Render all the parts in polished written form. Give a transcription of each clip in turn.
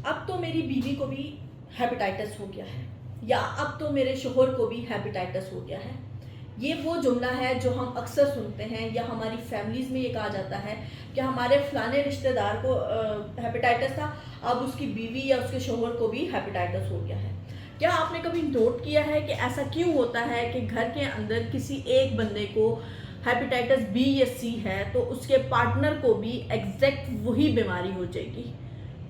अब तो मेरी बीवी को भी हेपेटाइटिस हो गया है, या अब तो मेरे शोहर को भी हेपेटाइटिस हो गया है। ये वो जुमला है जो हम अक्सर सुनते हैं, या हमारी फैमिलीज़ में ये कहा जाता है कि हमारे फलाने रिश्तेदार को हेपेटाइटिस था, अब उसकी बीवी या उसके शोहर को भी हेपेटाइटिस हो गया है। क्या आपने कभी नोट किया है कि ऐसा क्यों होता है कि घर के अंदर किसी एक बंदे को हेपेटाइटिस बी या सी है तो उसके पार्टनर को भी एग्जैक्ट वही बीमारी हो जाएगी?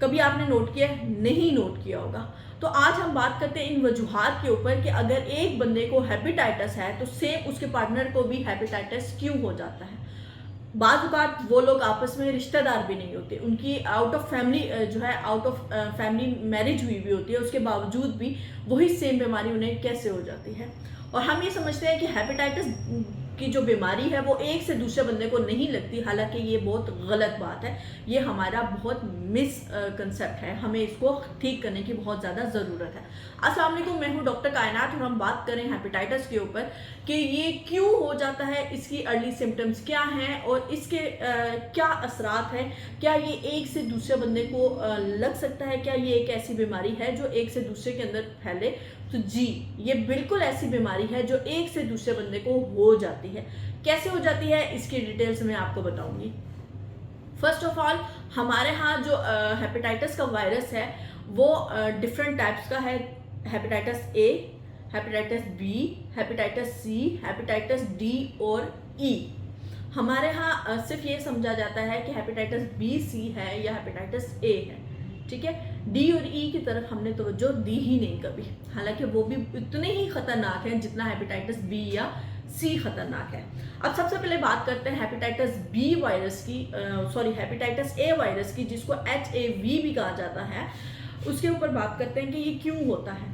कभी आपने नोट किया है? नहीं नोट किया होगा। तो आज हम बात करते हैं इन वजूहात के ऊपर कि अगर एक बंदे को हेपेटाइटिस है तो सेम उसके पार्टनर को भी हेपेटाइटिस क्यों हो जाता है। बाज़ औक़ात वो लोग आपस में रिश्तेदार भी नहीं होते, उनकी आउट ऑफ फैमिली जो है आउट ऑफ फैमिली मैरिज हुई भी होती है, उसके बावजूद भी वही सेम बीमारी उन्हें कैसे हो जाती है। और हम ये समझते हैं कि हेपेटाइटिस की जो बीमारी है वो एक से दूसरे बंदे को नहीं लगती, हालांकि ये बहुत गलत बात है। ये हमारा बहुत मिस कंसेप्ट है, हमें इसको ठीक करने की बहुत ज़्यादा ज़रूरत है। अस्सलाम वालेकुम, मैं हूँ डॉक्टर कायनात और हम बात करें हेपेटाइटिस के ऊपर कि ये क्यों हो जाता है, इसकी अर्ली सिम्टम्स क्या हैं और इसके क्या असरात हैं। क्या ये एक से दूसरे बंदे को लग सकता है? क्या ये एक ऐसी बीमारी है जो एक से दूसरे के अंदर फैले? तो जी, ये बिल्कुल ऐसी बीमारी है जो एक से दूसरे बंदे को हो जाती है। कैसे हो जाती है इसकी डिटेल्स मैं आपको बताऊंगी। फर्स्ट ऑफ ऑल, हमारे यहाँ जो हेपेटाइटिस का वायरस है वो डिफरेंट टाइप्स का है। Hepatitis A, hepatitis B, hepatitis C, hepatitis D और ई। हमारे यहाँ सिर्फ ये समझा जाता है कि हेपेटाइटिस बी सी है या हेपेटाइटिस ए है, ठीक है। डी और ई की तरफ हमने तवज्जो दी ही नहीं कभी, हालांकि वो भी उतने ही खतरनाक हैं जितना हेपेटाइटिस बी या सी खतरनाक है। अब सबसे पहले बात करते हैं हेपेटाइटिस बी वायरस की, हेपेटाइटिस ए वायरस की, जिसको HAV भी कहा जाता है। उसके ऊपर बात करते हैं कि ये क्यों होता है।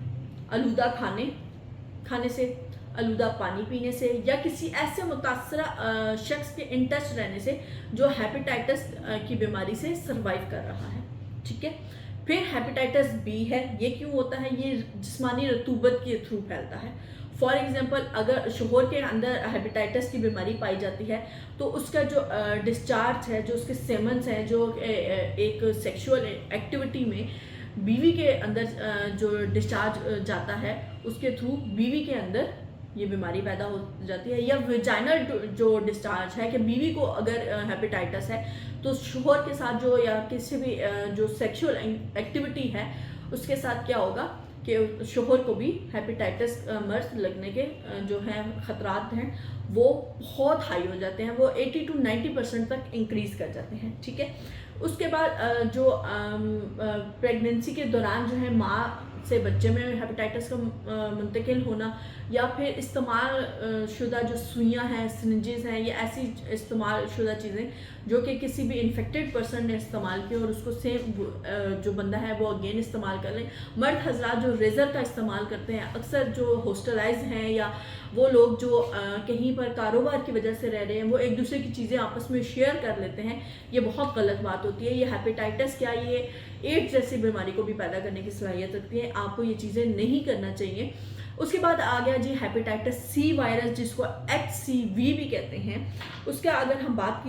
आलूदा खाने से, आलूदा पानी पीने से, या किसी ऐसे मुतासरा शख्स के इन टच रहने से जो हेपेटाइटिस की बीमारी से सर्वाइव कर रहा है, ठीक है। फिर हेपेटाइटिस बी है, ये क्यों होता है? ये जिस्मानी रतूबत के थ्रू फैलता है। फॉर एग्जांपल, अगर शोहर के अंदर हेपेटाइटिस की बीमारी पाई जाती है तो उसका जो डिस्चार्ज है, जो उसके सेमेंस हैं, जो एक सेक्सुअल एक्टिविटी में बीवी के अंदर जो डिस्चार्ज जाता है, उसके थ्रू बीवी के अंदर ये बीमारी पैदा हो जाती है। या वेजाइनल जो डिस्चार्ज है कि बीवी को अगर हेपेटाइटिस है तो शोहर के साथ जो या किसी भी जो सेक्सुअल एक्टिविटी है उसके साथ क्या होगा कि शोहर को भी हेपेटाइटिस मर्ज लगने के जो हैं ख़तरात हैं वो बहुत हाई हो जाते हैं, वो 80 to 90% तक इंक्रीज़ कर जाते हैं, ठीक है। उसके बाद जो प्रेगनेंसी के दौरान जो है माँ से बच्चे में हेपेटाइटिस का मुंतकिल होना, या फिर इस्तेमाल शुदा जो सुइयाँ हैं, सिरिंजेस हैं, या ऐसी इस्तेमाल शुदा चीज़ें जो कि किसी भी इन्फेक्टेड पर्सन ने इस्तेमाल की और उसको सेम जो बंदा है वो अगेन इस्तेमाल कर लें। मर्द हजरात जो रेज़र का इस्तेमाल करते हैं, अक्सर जो हॉस्टलाइज हैं या वो लोग जो कहीं पर कारोबार की वजह से रह रहे हैं, वो एक दूसरे की चीज़ें आपस में शेयर कर लेते हैं, ये बहुत गलत बात होती है। ये हेपेटाइटिस क्या, ये एड्स जैसी बीमारी को भी पैदा करने की सलाहियत रखती है। आपको ये चीज़ें नहीं करना चाहिए। उसके बाद आ गया जी हेपेटाइटिस सी वायरस, जिसको HCV भी कहते हैं। उसका अगर हम बात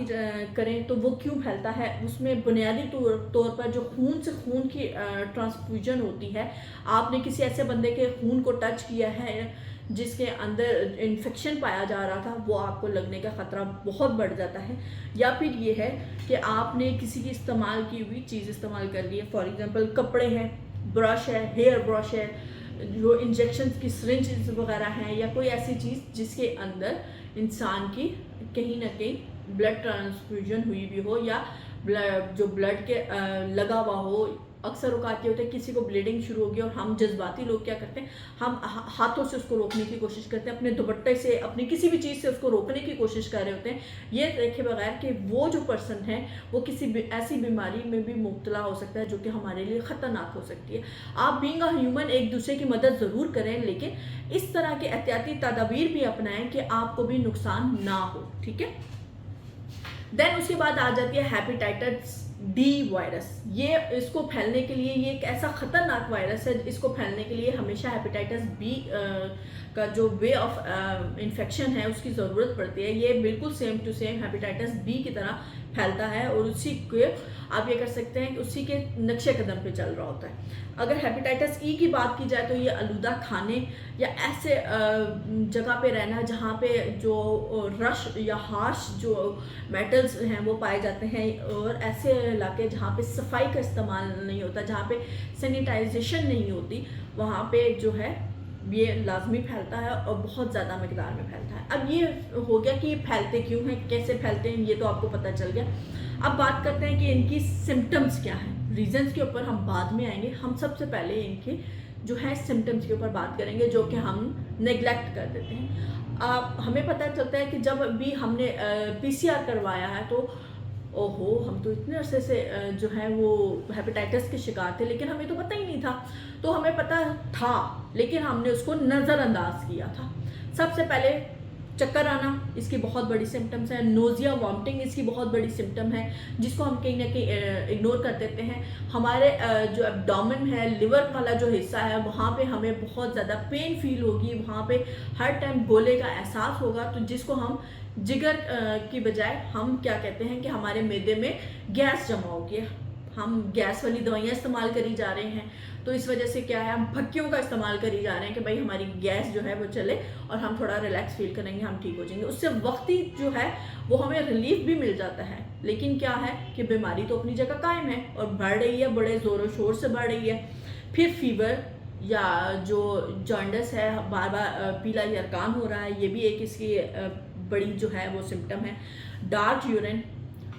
करें तो वो क्यों फैलता है, उसमें बुनियादी तौर पर जो खून से खून की ट्रांसफ्यूजन होती है, आपने किसी ऐसे बंदे के खून को टच किया है जिसके अंदर इन्फेक्शन पाया जा रहा था, वो आपको लगने का ख़तरा बहुत बढ़ जाता है। या फिर ये है कि आपने किसी की इस्तेमाल की हुई चीज़ इस्तेमाल कर ली है, फॉर एग्ज़ाम्पल कपड़े हैं, ब्रश है, हेयर ब्रश है, जो इंजेक्शन की सिरिंज वगैरह हैं, या कोई ऐसी चीज़ जिसके अंदर इंसान की कहीं ना कहीं ब्लड ट्रांसफ्यूजन हुई भी हो, या ब्लड के लगा हुआ हो। अक्सर औकात ये होता है किसी को ब्लीडिंग शुरू होगी और हम जज्बाती लोग क्या करते हैं, हम हाथों से उसको रोकने की कोशिश करते हैं, अपने दुपट्टे से, अपनी किसी भी चीज़ से उसको रोकने की कोशिश कर रहे होते हैं, ये देखे बगैर कि वो जो पर्सन है वो किसी ऐसी बीमारी में भी मुब्तला हो सकता है जो कि हमारे लिए ख़तरनाक हो सकती है। आप बीइंग अ ह्यूमन एक दूसरे की मदद ज़रूर करें, लेकिन इस तरह के एहतियाती तदाबीर भी अपनाएं कि आपको भी नुकसान ना हो, ठीक है। देन उसके बाद आ जाती है हेपेटाइटिस डी वायरस। ये इसको फैलने के लिए, ये एक ऐसा ख़तरनाक वायरस है, इसको फैलने के लिए हमेशा हेपेटाइटिस बी का जो वे ऑफ इन्फेक्शन है उसकी ज़रूरत पड़ती है। ये बिल्कुल same to same hepatitis B की तरह फैलता है और उसी के आप ये कर सकते हैं कि उसी के नक्शे कदम पे चल रहा होता है। अगर हेपेटाइटिस ई की बात की जाए तो ये आलूदा खाने या ऐसे जगह पे रहना जहाँ पे जो रश या हार्श जो मेटल्स हैं वो पाए जाते हैं, और ऐसे इलाके जहाँ पे सफाई का इस्तेमाल नहीं होता, जहाँ पे सैनिटाइजेशन नहीं होती, वहाँ पे जो है ये लाजमी फैलता है और बहुत ज़्यादा मकदार में फैलता है। अब ये हो गया कि ये फैलते क्यों हैं, कैसे फैलते हैं, ये तो आपको पता चल गया। अब बात करते हैं कि इनकी सिम्टम्स क्या हैं। रीजंस के ऊपर हम बाद में आएंगे, हम सबसे पहले इनके जो है सिम्टम्स के ऊपर बात करेंगे, जो कि हम नेग्लेक्ट कर देते हैं। हमें पता चलता है कि जब भी हमने PCR करवाया है तो ओहो, हम तो इतने अरसे से जो है वो हेपेटाइटिस के शिकार थे, लेकिन हमें तो पता ही नहीं था। तो हमें पता था लेकिन हमने उसको नज़रअंदाज किया था। सबसे पहले चक्कर आना इसकी बहुत बड़ी सिम्टम्स है, नोजिया वॉमिटिंग इसकी बहुत बड़ी सिम्टम है, जिसको हम कहीं ना कहीं इग्नोर कर देते हैं। हमारे जो एब्डोमेन है, लिवर वाला जो हिस्सा है, वहाँ पे हमें बहुत ज़्यादा पेन फील होगी, वहाँ पे हर टाइम गोले का एहसास होगा, तो जिसको हम जिगर की बजाय हम क्या कहते हैं कि हमारे मैदे में गैस जमा हो गया, हम गैस वाली दवाइयाँ इस्तेमाल करी जा रहे हैं। तो इस वजह से क्या है, हम भक्कियों का इस्तेमाल करी जा रहे हैं कि भाई हमारी गैस जो है वो चले और हम थोड़ा रिलैक्स फील करेंगे, हम ठीक हो जाएंगे। उससे वक्ती जो है वो हमें रिलीफ भी मिल जाता है, लेकिन क्या है कि बीमारी तो अपनी जगह कायम है और बढ़ रही है, बड़े ज़ोरों शोर से बढ़ रही है। फिर फीवर या जो जॉन्डिस है, बार बार पीला यरकान हो रहा है, ये भी एक इसकी बड़ी जो है वो सिम्टम है। डार्क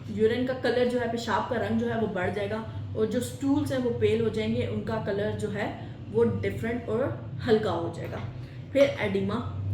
यूरिन का कलर जो है, पेशाब का रंग जो है वो बढ़ जाएगा, और जो स्टूल्स हैं वो पेल हो जाएंगे, उनका कलर जो है वो डिफरेंट और हल्का हो जाएगा। फिर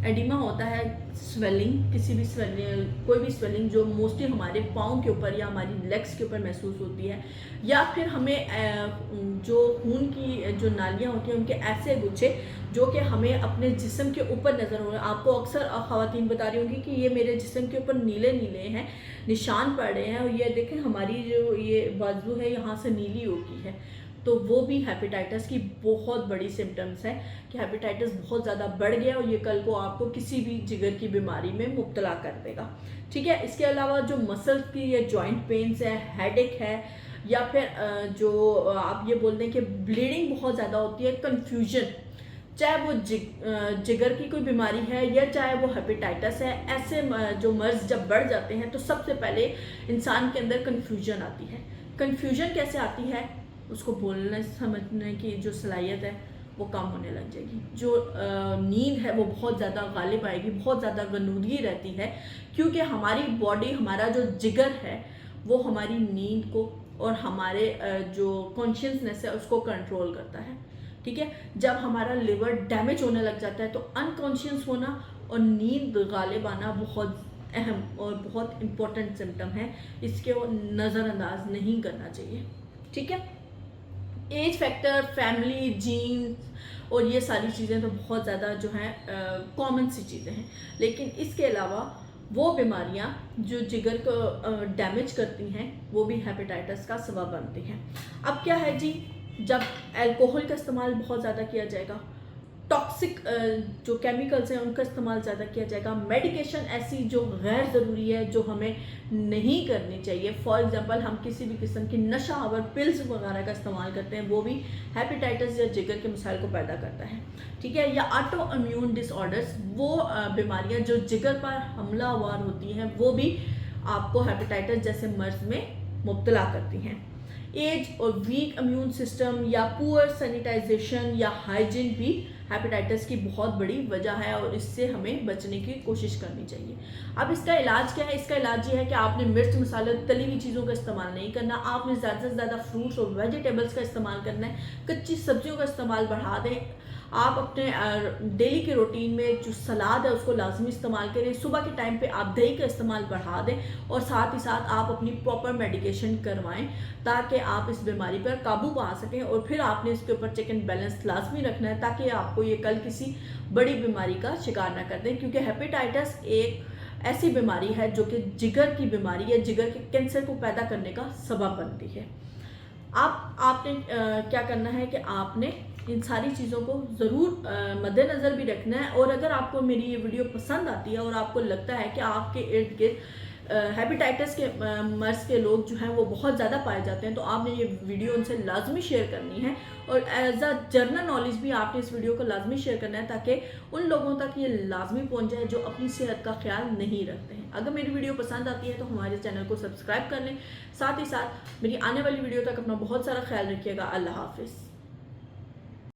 एडिमा होता है स्वेलिंग, किसी भी स्वेलिंग, कोई भी स्वेलिंग जो मोस्टली हमारे पाँव के ऊपर या हमारी लेग्स के ऊपर महसूस होती है, या फिर हमें जो खून की जो नालियाँ होती हैं उनके ऐसे गुच्छे जो कि हमें अपने जिस्म के ऊपर नज़र हो रहे हैं। आपको अक्सर ख़वातीन बता रही होंगी कि ये मेरे जिस्म के ऊपर नीले नीले हैं निशान पड़ रहे हैं, और ये देखें हमारी जो ये बाजू है यहाँ से नीली होती है, तो वो भी हेपेटाइटिस की बहुत बड़ी सिम्टम्स है कि हेपेटाइटिस बहुत ज़्यादा बढ़ गया और ये कल को आपको किसी भी जिगर की बीमारी में मुब्तला कर देगा। ठीक है, इसके अलावा जो मसल की ये जॉइंट पेन्स है, हेडेक है, या फिर जो आप ये बोल दें कि ब्लीडिंग बहुत ज़्यादा होती है, कन्फ्यूजन, चाहे वो जिगर की कोई बीमारी है या चाहे वो हेपेटाइटिस है, ऐसे जो मर्ज जब बढ़ जाते हैं तो सबसे पहले इंसान के अंदर कन्फ्यूजन आती है। कन्फ्यूजन कैसे आती है, उसको बोलने समझने की जो सलाहियत है वो कम होने लग जाएगी, जो नींद है वो बहुत ज़्यादा गालिब आएगी, बहुत ज़्यादा गनूदगी रहती है, क्योंकि हमारी बॉडी, हमारा जो जिगर है वो हमारी नींद को और हमारे जो कॉन्शियसनेस है उसको कंट्रोल करता है। ठीक है, जब हमारा लिवर डैमेज होने लग जाता है तो अनकॉन्शियस होना और नींद गालिब आना बहुत अहम और बहुत इम्पोर्टेंट सिम्टम है, इसके वो नज़रअंदाज नहीं करना चाहिए। ठीक है, एज फैक्टर, फैमिली, जीन्स और ये सारी चीज़ें तो बहुत ज़्यादा जो हैं कॉमन सी चीज़ें हैं, लेकिन इसके अलावा वो बीमारियां जो जिगर को डैमेज करती हैं वो भी हेपेटाइटिस का सबब बनती हैं। अब क्या है जी, जब अल्कोहल का इस्तेमाल बहुत ज़्यादा किया जाएगा, टॉक्सिक जो केमिकल्स हैं उनका इस्तेमाल ज़्यादा किया जाएगा, मेडिकेशन ऐसी जो गैर ज़रूरी है जो हमें नहीं करनी चाहिए, फॉर एग्जांपल हम किसी भी किस्म की नशा आवर पिल्स वगैरह का इस्तेमाल करते हैं, वो भी हेपेटाइटिस या जिगर के मसाइल को पैदा करता है। ठीक है, या ऑटो इम्यून डिसऑर्डर्स, वो बीमारियां जो जिगर पर हमलावर होती हैं वो भी आपको हेपेटाइटिस जैसे मर्ज में मुब्तला करती हैं। एज और वीक इम्यून सिस्टम या पुअर सैनिटाइजेशन या हाइजीन भी हेपेटाइटिस की बहुत बड़ी वजह है और इससे हमें बचने की कोशिश करनी चाहिए। अब इसका इलाज क्या है? इसका इलाज ये है कि आपने मिर्च मसाले तली हुई चीज़ों का इस्तेमाल नहीं करना, आपने ज़्यादा से ज़्यादा फ्रूट्स और वेजिटेबल्स का इस्तेमाल करना है, कच्ची सब्जियों का इस्तेमाल बढ़ा दें। आप अपने डेली के रूटीन में जो सलाद है उसको लाजमी इस्तेमाल करें, सुबह के टाइम पे आप दही का इस्तेमाल बढ़ा दें और साथ ही साथ आप अपनी प्रॉपर मेडिकेशन करवाएं ताकि आप इस बीमारी पर काबू पा सकें। और फिर आपने इसके ऊपर चेक एंड बैलेंस लाजमी रखना है ताकि आपको ये कल किसी बड़ी बीमारी का शिकार ना कर दें, क्योंकि हेपेटाइटिस एक ऐसी बीमारी है जो कि जिगर की बीमारी है, जिगर के कैंसर को पैदा करने का सबब बनती है। आपने क्या करना है कि आपने इन सारी चीज़ों को ज़रूर मद्देनज़र भी रखना है। और अगर आपको मेरी ये वीडियो पसंद आती है और आपको लगता है कि आपके इर्द गिर्द हेपेटाइटिस के मर्ज़ के लोग जो हैं वो बहुत ज़्यादा पाए जाते हैं, तो आपने ये वीडियो उनसे लाजमी शेयर करनी है और एज अ जनरल नॉलेज भी आपने इस वीडियो को लाजमी शेयर करना है ताकि उन लोगों तक ये लाजमी पहुंच जाए जो अपनी सेहत का ख्याल नहीं रखते हैं। अगर मेरी वीडियो पसंद आती है तो हमारे चैनल को सब्सक्राइब कर लें, साथ ही साथ मेरी आने वाली वीडियो तक अपना बहुत सारा ख्याल रखिएगा। अल्लाह हाफिज़।